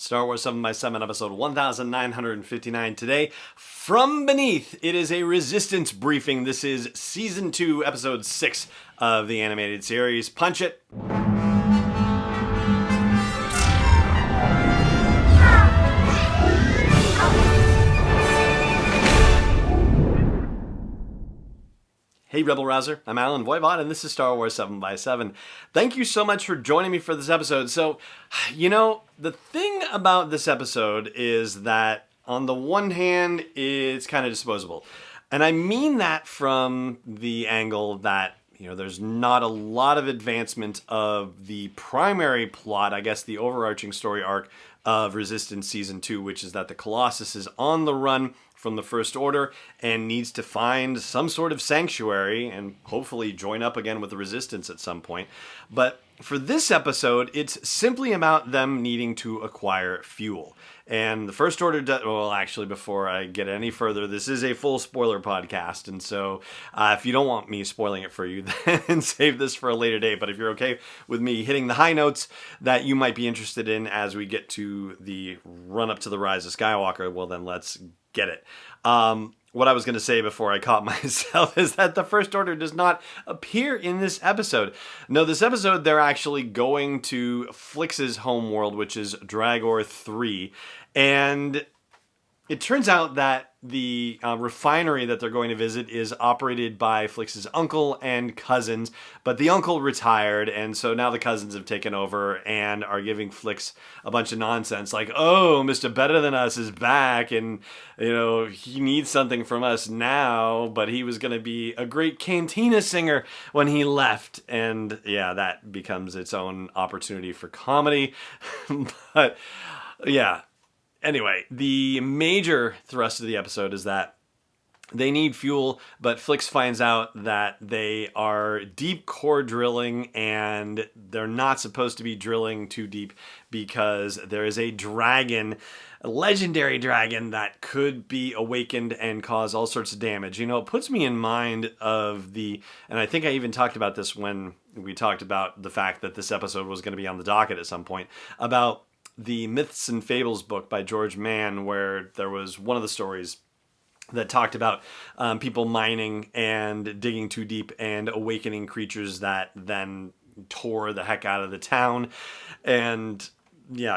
Star Wars 7x7, episode 1959. Today, From Beneath, it is a Resistance briefing. This is Season 2, Episode 6 of the animated series. Punch it! Hey Rebel Rouser, I'm Alan Voivod, and this is Star Wars 7x7. Thank you so much for joining me for this episode. So, the thing about this episode is that, on the one hand, it's kind of disposable. And I mean that from the angle that, there's not a lot of advancement of the primary plot, I guess the overarching story arc of Resistance Season 2, which is that the Colossus is on the run from the First Order and needs to find some sort of sanctuary and hopefully join up again with the Resistance at some point. But for this episode, it's simply about them needing to acquire fuel. And the First Order before I get any further, this is a full spoiler podcast. And so if you don't want me spoiling it for you, then save this for a later date. But if you're okay with me hitting the high notes that you might be interested in as we get to the run up to the Rise of Skywalker, well, then let's get it. What I was going to say before I caught myself is that the First Order does not appear in this episode. No, this episode, they're actually going to Flix's homeworld, which is Dragor 3. And it turns out that the refinery that they're going to visit is operated by Flix's uncle and cousins, but the uncle retired, and so now the cousins have taken over and are giving Flix a bunch of nonsense, like, oh, Mr. Better Than Us is back, and, he needs something from us now, but he was going to be a great cantina singer when he left, and yeah, that becomes its own opportunity for comedy, but yeah. Anyway, the major thrust of the episode is that they need fuel, but Flix finds out that they are deep core drilling and they're not supposed to be drilling too deep because there is a dragon, a legendary dragon that could be awakened and cause all sorts of damage. It puts me in mind of and I think I even talked about this when we talked about the fact that this episode was going to be on the docket at some point, about the Myths and Fables book by George Mann, where there was one of the stories that talked about people mining and digging too deep and awakening creatures that then tore the heck out of the town and,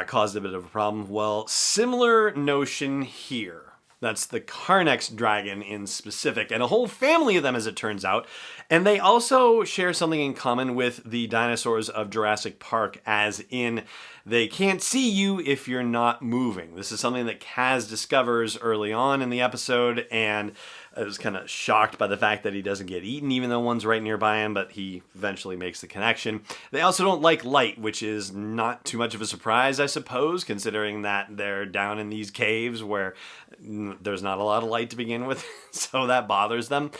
caused a bit of a problem. Well, similar notion here. That's the Carnex dragon in specific, and a whole family of them, as it turns out. And they also share something in common with the dinosaurs of Jurassic Park, as in they can't see you if you're not moving. This is something that Kaz discovers early on in the episode, and I was kind of shocked by the fact that he doesn't get eaten, even though one's right nearby him, but he eventually makes the connection. They also don't like light, which is not too much of a surprise, I suppose, considering that they're down in these caves where there's not a lot of light to begin with, so that bothers them.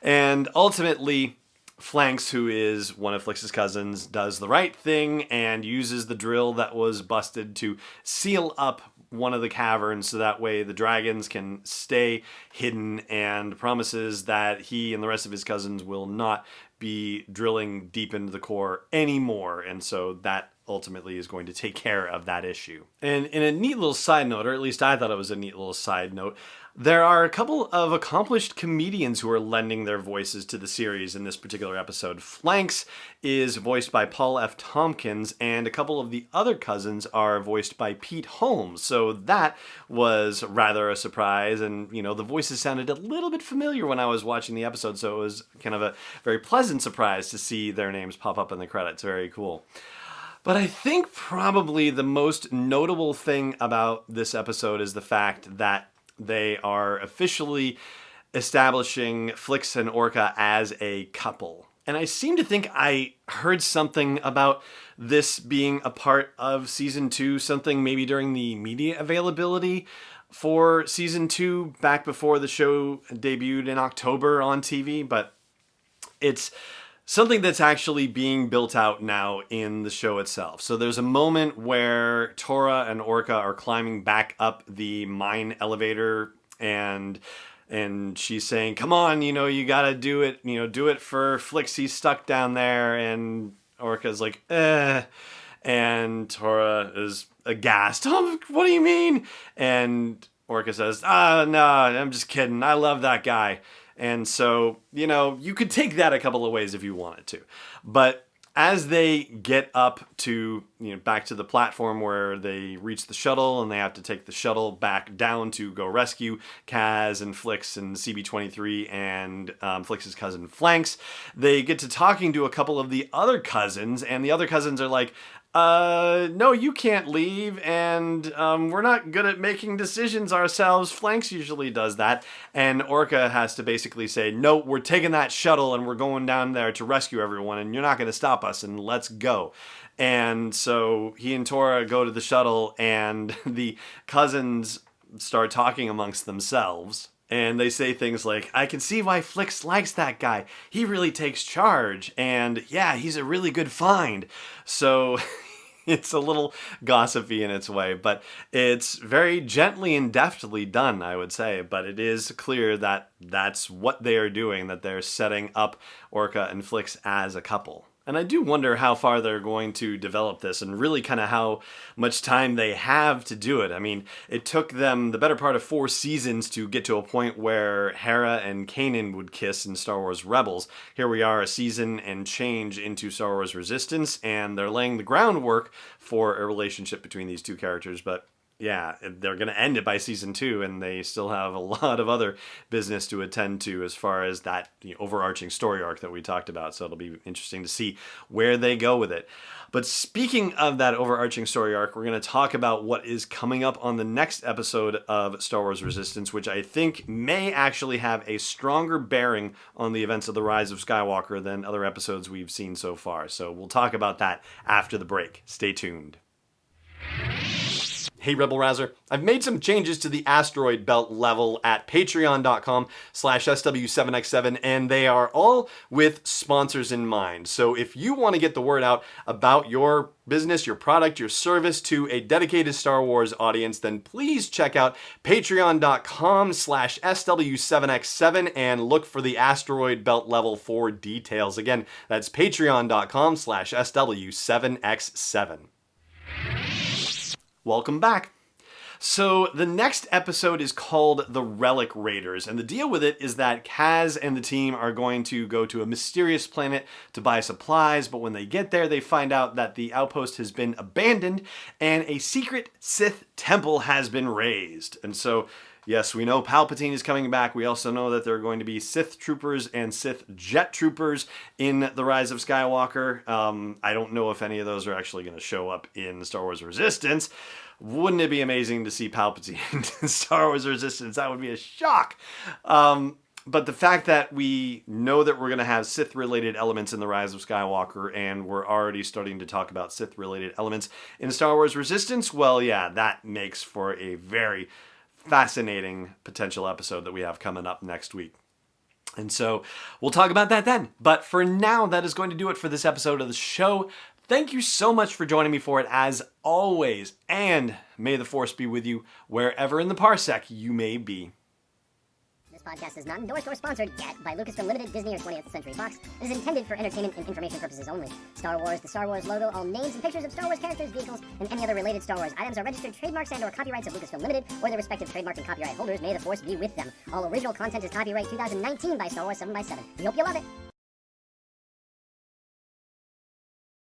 And ultimately, Flanks, who is one of Flix's cousins, does the right thing and uses the drill that was busted to seal up one of the caverns so that way the dragons can stay hidden, and promises that he and the rest of his cousins will not be drilling deep into the core anymore. And so that ultimately is going to take care of that issue. And in a neat little side note, or at least I thought it was a neat little side note, there are a couple of accomplished comedians who are lending their voices to the series in this particular episode. Flanks is voiced by Paul F. Tompkins, and a couple of the other cousins are voiced by Pete Holmes. So that was rather a surprise, and, the voices sounded a little bit familiar when I was watching the episode, so it was kind of a very pleasant surprise to see their names pop up in the credits. Very cool. But I think probably the most notable thing about this episode is the fact that they are officially establishing Flix and Orka as a couple. And I seem to think I heard something about this being a part of Season 2, something maybe during the media availability for Season 2, back before the show debuted in October on TV, but it's something that's actually being built out now in the show itself. So there's a moment where Tora and Orka are climbing back up the mine elevator, and she's saying, come on, you gotta do it, do it for Flix, he's stuck down there, and Orka's like, and Tora is aghast. Oh, what do you mean? And Orka says, no, I'm just kidding. I love that guy. And so, you could take that a couple of ways if you wanted to. But as they get up to, back to the platform where they reach the shuttle and they have to take the shuttle back down to go rescue Kaz and Flix and CB23 and Flix's cousin Flanks, they get to talking to a couple of the other cousins, and the other cousins are like, no, you can't leave, and we're not good at making decisions ourselves. Flanks usually does that, and Orka has to basically say, no, we're taking that shuttle and we're going down there to rescue everyone, and you're not going to stop us, and let's go. And so he and Tora go to the shuttle, and the cousins start talking amongst themselves. And they say things like, I can see why Flix likes that guy. He really takes charge. And yeah, he's a really good find. So it's a little gossipy in its way, but it's very gently and deftly done, I would say. But it is clear that that's what they are doing, that they're setting up Orka and Flix as a couple. And I do wonder how far they're going to develop this and really kind of how much time they have to do it. I mean, it took them the better part of 4 seasons to get to a point where Hera and Kanan would kiss in Star Wars Rebels. Here we are a season and change into Star Wars Resistance, and they're laying the groundwork for a relationship between these two characters. But yeah, they're going to end it by season 2, and they still have a lot of other business to attend to as far as that overarching story arc that we talked about. So it'll be interesting to see where they go with it. But speaking of that overarching story arc, we're going to talk about what is coming up on the next episode of Star Wars Resistance, which I think may actually have a stronger bearing on the events of The Rise of Skywalker than other episodes we've seen so far. So we'll talk about that after the break. Stay tuned. Hey Rebel Rouser, I've made some changes to the asteroid belt level at patreon.com/SW7X7, and they are all with sponsors in mind. So if you want to get the word out about your business, your product, your service to a dedicated Star Wars audience, then please check out patreon.com/SW7X7 and look for the asteroid belt level for details. Again, that's patreon.com/SW7X7. Welcome back. So the next episode is called The Relic Raiders, and the deal with it is that Kaz and the team are going to go to a mysterious planet to buy supplies, but when they get there, they find out that the outpost has been abandoned and a secret Sith temple has been raised. And so, yes, we know Palpatine is coming back. We also know that there are going to be Sith troopers and Sith jet troopers in The Rise of Skywalker. I don't know if any of those are actually going to show up in Star Wars Resistance. Wouldn't it be amazing to see Palpatine in Star Wars Resistance? That would be a shock. But the fact that we know that we're going to have Sith-related elements in The Rise of Skywalker, and we're already starting to talk about Sith-related elements in Star Wars Resistance, well, yeah, that makes for a very fascinating potential episode that we have coming up next week. And so we'll talk about that then. But for now, that is going to do it for this episode of the show. Thank you so much for joining me for it as always, and may the Force be with you wherever in the parsec you may be. This podcast is not endorsed or sponsored yet by Lucasfilm Limited, Disney, or 20th Century Fox. It is intended for entertainment and information purposes only. Star Wars, the Star Wars logo, all names and pictures of Star Wars characters, vehicles, and any other related Star Wars items are registered trademarks and/or copyrights of Lucasfilm Limited or their respective trademark and copyright holders. May the Force be with them. All original content is copyright 2019 by Star Wars 7x7. We hope you love it.